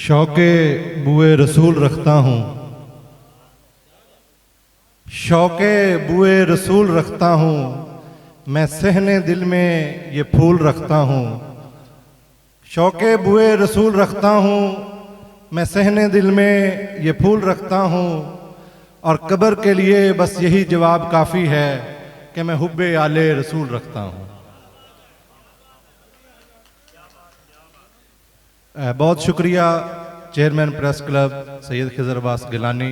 शौक़े बुए रसूल रखता हूँ, शौक़े बुए रसूल रखता हूँ, मैं सहने दिल में ये फूल रखता हूँ। शौक़े बुए रसूल रखता हूँ, मैं सहने दिल में ये फूल रखता हूँ, और कब्र के लिए बस यही जवाब काफ़ी है कि मैं हुब्बे आले रसूल रखता हूँ। बहुत शुक्रिया chairman press club Syed Khizar Abbas Gilani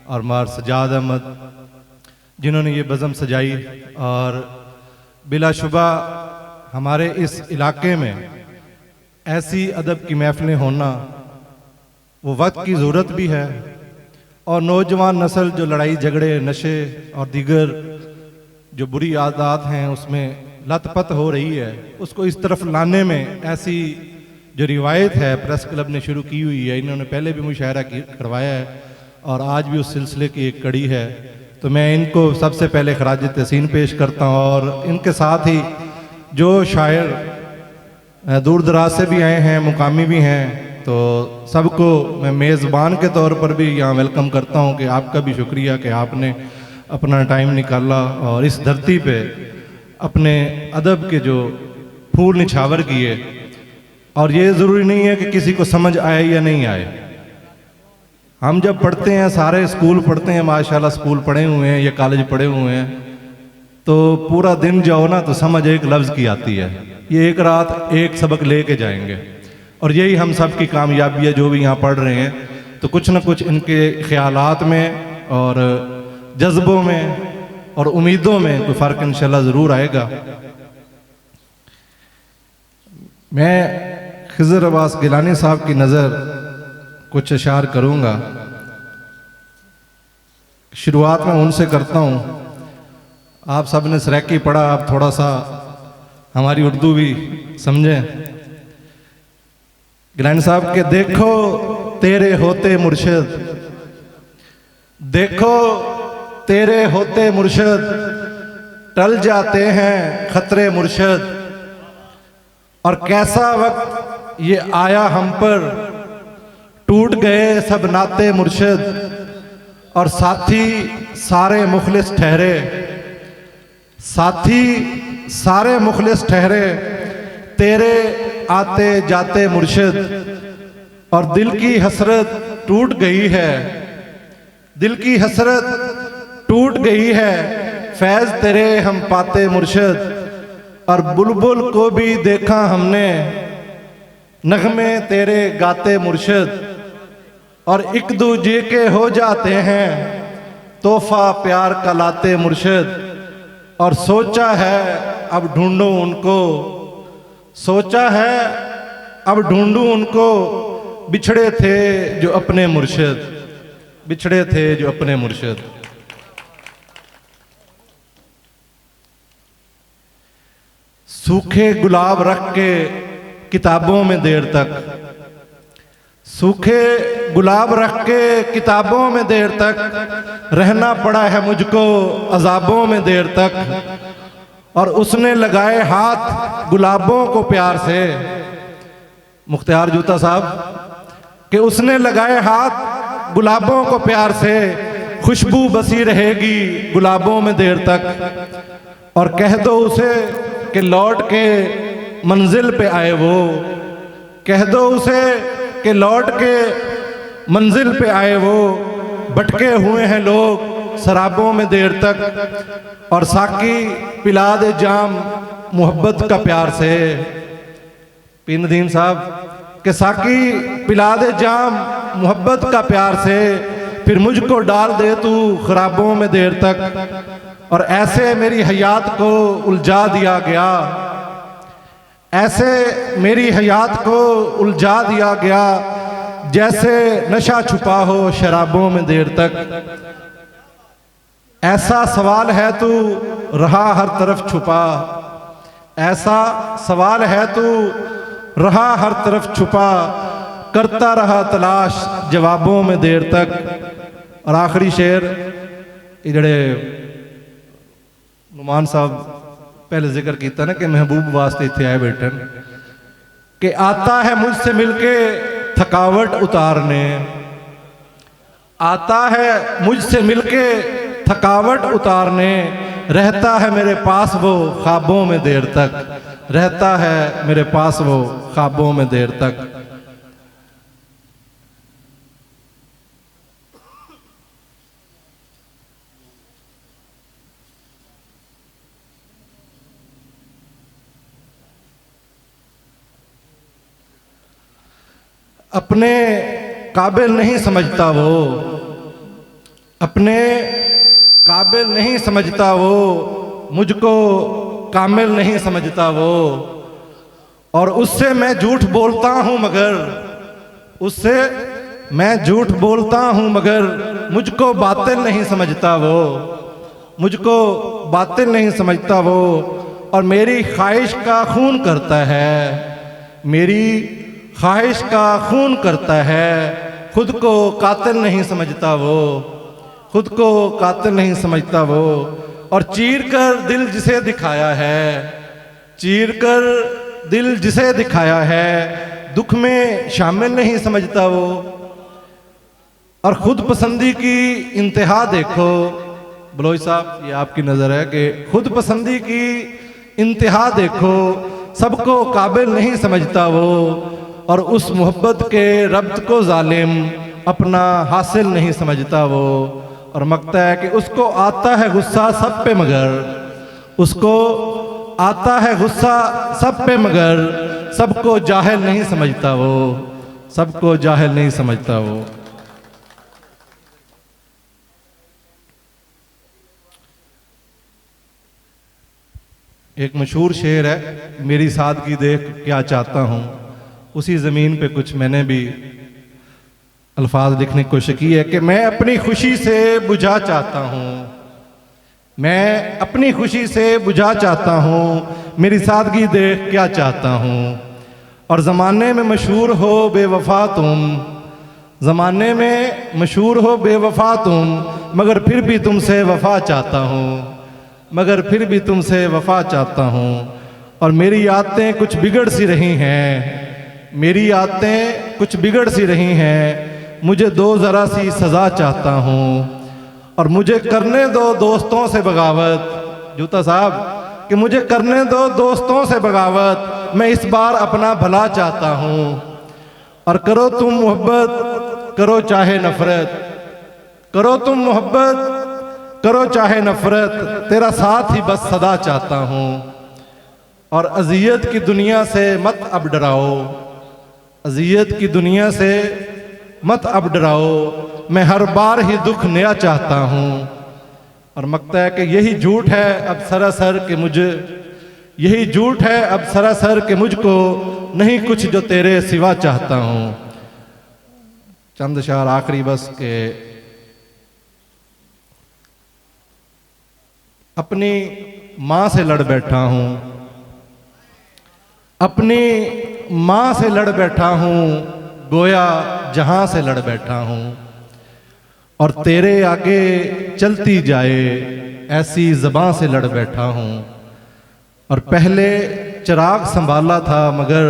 और मार सजाद अहमद जिन्होंने ये बज़म सजाई। और बिलाशुबा हमारे इस इलाके में ऐसी अदब की महफ़िलें होना वो वक्त की ज़रूरत भी है, और नौजवान नस्ल जो लड़ाई झगड़े नशे और दीगर जो बुरी आदत हैं उसमें लतपत हो रही है, उसको इस तरफ लाने में ऐसी जो रिवायत है प्रेस क्लब ने शुरू की हुई है, इन्होंने पहले भी मुशायरा करवाया है और आज भी उस सिलसिले की एक कड़ी है। तो मैं इनको सबसे पहले खराज तहसीन पेश करता हूँ, और इनके साथ ही जो शायर दूर दराज से भी आए हैं, मुकामी भी हैं, तो सबको मैं मेज़बान के तौर पर भी यहाँ वेलकम करता हूँ कि आपका भी शुक्रिया कि आपने अपना टाइम निकाला और इस धरती पे अपने अदब के जो फूल निछावर किए। और ये ज़रूरी नहीं है कि किसी को समझ आए या नहीं आए। हम जब पढ़ते हैं, सारे स्कूल पढ़ते हैं, माशाल्लाह स्कूल पढ़े हुए हैं या कॉलेज पढ़े हुए हैं, तो पूरा दिन जाओ ना तो समझ एक लफ्ज़ की आती है। ये एक रात एक सबक ले के जाएंगे, और यही हम सब की कामयाबी है जो भी यहाँ पढ़ रहे हैं। तो कुछ ना कुछ इनके ख्यालात में और जज्बों में और उम्मीदों में कोई फ़र्क इंशाल्लाह ज़रूर आएगा। मैं खिज़र अब्बास गिलानी साहब की नज़र कुछ अशार करूँगा। शुरुआत में उनसे करता हूँ। आप सब ने सराकी पढ़ा, आप थोड़ा सा हमारी उर्दू भी समझें। गिलानी साहब के देखो तेरे होते मुर्शिद, देखो तेरे होते मुर्शिद, टल जाते हैं खतरे मुर्शिद, और कैसा वक्त ये आया हम पर, टूट गए सब नाते मुर्शिद, और साथी सारे मुखलिस ठहरे, साथी सारे मुखलिस ठहरे, तेरे आते जाते मुर्शिद, और दिल की हसरत टूट गई है, दिल की हसरत टूट गई है, फैज़ तेरे हम पाते मुर्शिद, और बुलबुल को भी देखा हमने, नगमे तेरे गाते मुर्शिद, और एक दूजे के हो जाते हैं तोहफा प्यार का लाते मुर्शिद, और सोचा है अब ढूंढूं उनको, सोचा है अब ढूंढूं उनको, बिछड़े थे जो अपने मुर्शिद, बिछड़े थे जो अपने मुर्शिद। सूखे गुलाब रख के किताबों में देर तक, सूखे गुलाब रख के किताबों में देर तक, रहना पड़ा है मुझको अजाबों में देर तक, और उसने लगाए हाथ गुलाबों को प्यार से, मुख्तियार जूता साहब कि उसने लगाए हाथ गुलाबों को प्यार से, खुशबू बसी रहेगी गुलाबों में देर तक, और कह दो उसे कि लौट के मंजिल पे आए वो, कह दो उसे कि लौट के मंजिल पे आए वो, भटके हुए हैं लोग शराबों में देर तक, और साकी पिला दे जाम मोहब्बत का प्यार से। पीर नदीम साहब के साकी पिला दे जाम मोहब्बत का प्यार से, फिर मुझको डाल दे तू खराबों में देर तक, और ऐसे मेरी हयात को उलझा दिया गया, ऐसे मेरी हयात को उलझा दिया गया, जैसे नशा छुपा हो शराबों में देर तक। ऐसा सवाल है तू रहा हर तरफ छुपा, ऐसा सवाल है तू रहा हर तरफ छुपा, करता रहा तलाश जवाबों में देर तक। और आखिरी शेर इधड़े नुमान साहब पहले जिक्र किया ना कि महबूब वास्ते इत्थे आए बैठन, कि आता है मुझसे मिलके थकावट उतारने, आता है मुझसे मिलके थकावट उतारने, रहता है मेरे पास वो ख्वाबों में देर तक, रहता है मेरे पास वो ख्वाबों में देर तक। अपने काबिल नहीं समझता वो, अपने काबिल नहीं समझता वो, मुझको कामिल नहीं समझता वो। और उससे मैं झूठ बोलता हूँ मगर, उससे मैं झूठ बोलता हूँ मगर मुझको बातिल नहीं समझता वो, मुझको बातिल नहीं समझता वो। और मेरी ख्वाहिश का खून करता है, मेरी ख्वाहिश का खून करता है, खुद को कातिल नहीं समझता वो, खुद को कातिल नहीं समझता वो। और चीर कर दिल जिसे दिखाया है, चीर कर दिल जिसे दिखाया है, दुख में शामिल नहीं समझता वो। और खुद पसंदी की इंतहा देखो, बलोई साहब ये आपकी नज़र है कि खुद पसंदी की इंतहा देखो, सबको काबिल नहीं समझता वो। और उस मोहब्बत के रब्त को जालिम अपना हासिल नहीं समझता वो। और मकता है कि उसको आता है गुस्सा सब पे मगर, उसको आता है गुस्सा सब पे मगर, सबको जाहिल नहीं समझता वो, सबको जाहिल नहीं समझता वो। एक मशहूर शेर है, मेरी सादगी देख क्या चाहता हूँ। उसी ज़मीन पे कुछ मैंने भी अल्फाज लिखने की कोशिश की है कि मैं अपनी खुशी से बुझा चाहता हूँ, मैं अपनी खुशी से बुझा चाहता हूँ, मेरी सादगी देख क्या चाहता हूँ। और ज़माने में मशहूर हो बेवफा तुम, ज़माने में मशहूर हो बेवफा तुम, मगर फिर भी तुमसे वफा चाहता हूँ, मगर फिर भी तुमसे वफा चाहता हूँ। और मेरी आदतें कुछ बिगड़ सी रही हैं, मेरी आदतें कुछ बिगड़ सी रही हैं, मुझे दो ज़रा सी सज़ा चाहता हूँ। और मुझे करने दो दोस्तों से बगावत, जूता साहब कि मुझे करने दो दोस्तों से बगावत, मैं इस बार अपना भला चाहता हूँ। और करो तुम मोहब्बत करो चाहे नफ़रत, करो तुम मोहब्बत करो चाहे नफ़रत, तेरा साथ ही बस सदा चाहता हूँ। और अज़ियत की दुनिया से मत अब डराओ, अज़ियत की दुनिया से मत अब डराओ, मैं हर बार ही दुख नया चाहता हूँ। और मकता है कि यही झूठ है अब सरासर के मुझे, यही झूठ है अब सरासर के मुझको नहीं कुछ जो तेरे सिवा चाहता हूँ। चंद शार आखिरी बस के अपनी माँ से लड़ बैठा हूँ, अपनी माँ से लड़ बैठा हूँ, गोया जहां से लड़ बैठा हूँ। और तेरे आगे चलती जाए ऐसी ज़बां से लड़ बैठा हूँ। और पहले चिराग संभाला था मगर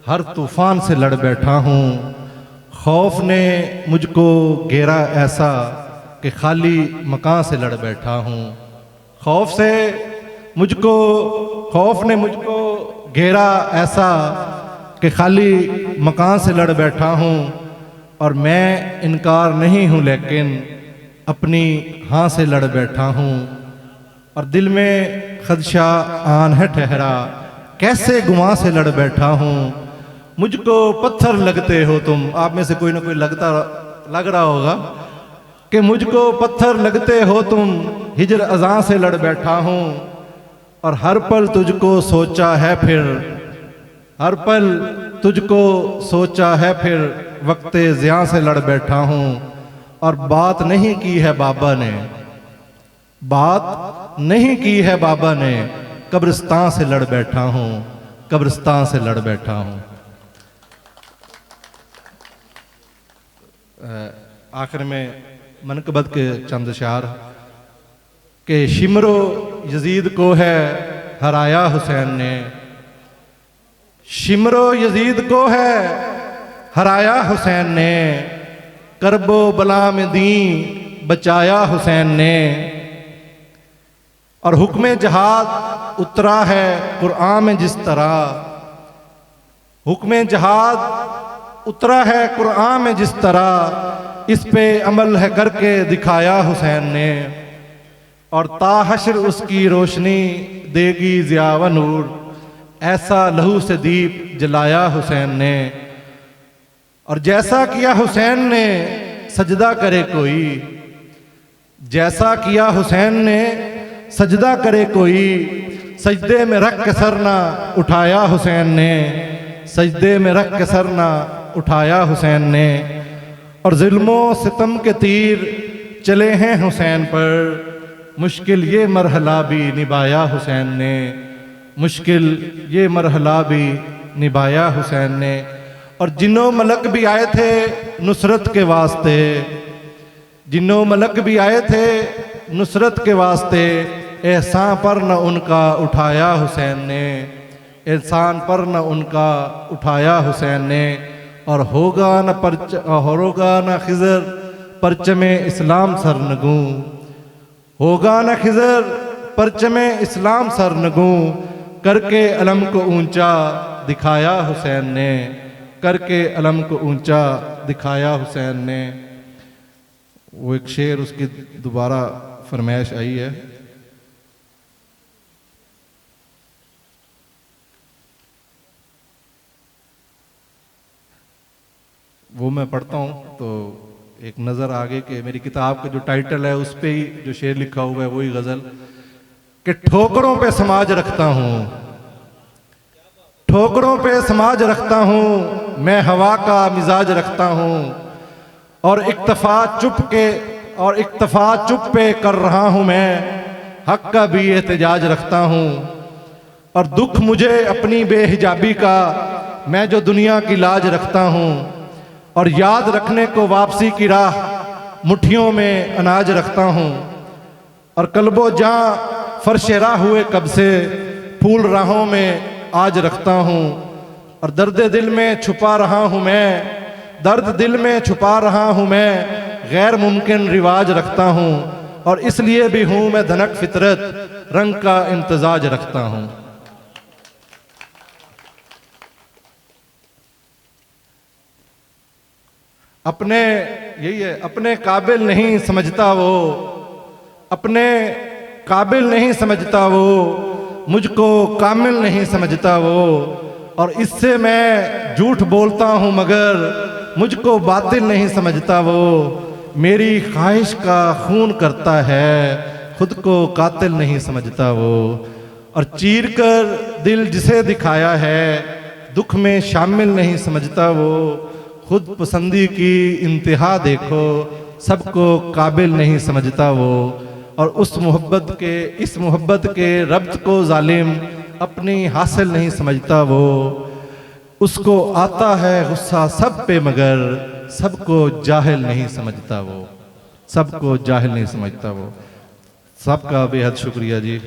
हर तूफान से लड़ बैठा हूँ। खौफ ने मुझको घेरा ऐसा कि खाली मकान से लड़ बैठा हूँ। खौफ से मुझको, खौफ ने मुझको घेरा ऐसा कि खाली मकान से लड़ बैठा हूँ। और मैं इनकार नहीं हूँ लेकिन अपनी हाँ से लड़ बैठा हूँ। और दिल में खदशा आन है ठहरा, कैसे गुमा से लड़ बैठा हूँ। मुझको पत्थर लगते हो तुम, आप में से कोई ना कोई लग रहा होगा कि मुझको पत्थर लगते हो तुम, हिजर अज़ां से लड़ बैठा हूँ। और हर पल तुझको सोचा है फिर, हर पल तुझको सोचा है फिर, वक्ते ज़िया से लड़ बैठा हूँ। और बात नहीं की है बाबा ने, बात नहीं की है बाबा ने, कब्रिस्तान से लड़ बैठा हूँ, कब्रिस्तान से लड़ बैठा हूँ। आखिर में मनकबत के चंद शार के शिमरो यजीद को है हराया हुसैन ने, शिमरो यजीद को है हराया हुसैन ने, करबो बला में दी बचाया हुसैन ने। और हुक्म जहाद उतरा है कुरान में जिस तरह, हुक्म जहाद उतरा है कुरान में जिस तरह, इस पे अमल है करके दिखाया हुसैन ने। और ताहशर उसकी रोशनी देगी ज़िया व नूर, ऐसा लहू से दीप जलाया हुसैन ने। और जैसा किया हुसैन ने सजदा करे कोई, जैसा किया हुसैन ने सजदा करे कोई, सजदे में रख के सर ना उठाया हुसैन ने, सजदे में रख के सर ना उठाया हुसैन ने। और जुल्मों सितम के तीर चले हैं हुसैन पर, मुश्किल ये मरहला भी निभाया हुसैन ने, मुश्किल ये मरहला भी निभाया हुसैन ने। और जिन्नो मलक भी आए थे नुसरत के वास्ते, जिन्नो मलक भी आए थे नुसरत के वास्ते, एहसान पर न उनका उठाया हुसैन ने, एहसान पर न उनका उठाया हुसैन ने। और होगा न खिज़र परचमे इस्लाम सरनगू, होगा न खिज़र परचमे इस्लाम सरनगू, करके अलम को ऊंचा दिखाया हुसैन ने, करके अलम को ऊंचा दिखाया हुसैन ने। वो एक शेर उसकी दोबारा फरमाइश आई है। वो मैं पढ़ता हूँ तो एक नज़र आगे कि मेरी किताब का जो टाइटल है उस पे ही जो शेर लिखा हुआ है वही गज़ल, कि ठोकरों पे समाज रखता हूँ, ठोकरों पे समाज रखता हूँ, मैं हवा का मिजाज रखता हूँ। और इक्तफा चुप पे कर रहा हूँ मैं, हक का भी एहतजाज रखता हूँ। और दुख मुझे अपनी बेहिजाबी का, मैं जो दुनिया की लाज रखता हूँ। और याद रखने को वापसी की राह, मुट्ठियों में अनाज रखता हूँ। और कल्बो जां फर्श राह हुए कब से, फूल राहों में आज रखता हूँ। और दर्द दिल में छुपा रहा हूँ मैं, दर्द दिल में छुपा रहा हूँ मैं, गैर मुमकिन रिवाज रखता हूँ। और इसलिए भी हूँ मैं धनक फितरत, रंग का इम्तजाज रखता हूँ। अपने यही है, अपने काबिल नहीं समझता वो, अपने काबिल नहीं समझता वो, मुझको कामिल नहीं समझता वो। और इससे मैं झूठ बोलता हूँ मगर मुझको बातिल नहीं समझता वो। मेरी ख्वाहिश का खून करता है, खुद को कातिल नहीं समझता वो। और चीर कर दिल जिसे दिखाया है, दुख में शामिल नहीं समझता वो। खुद पसंदी की इंतहा देखो, सबको काबिल नहीं समझता वो। और उस मोहब्बत के, इस मोहब्बत के रब्त को जालिम अपनी हासिल नहीं समझता वो। उसको आता है गुस्सा सब पे मगर सबको जाहिल नहीं समझता वो, सबको जाहिल नहीं समझता वो। सबका बेहद शुक्रिया जी।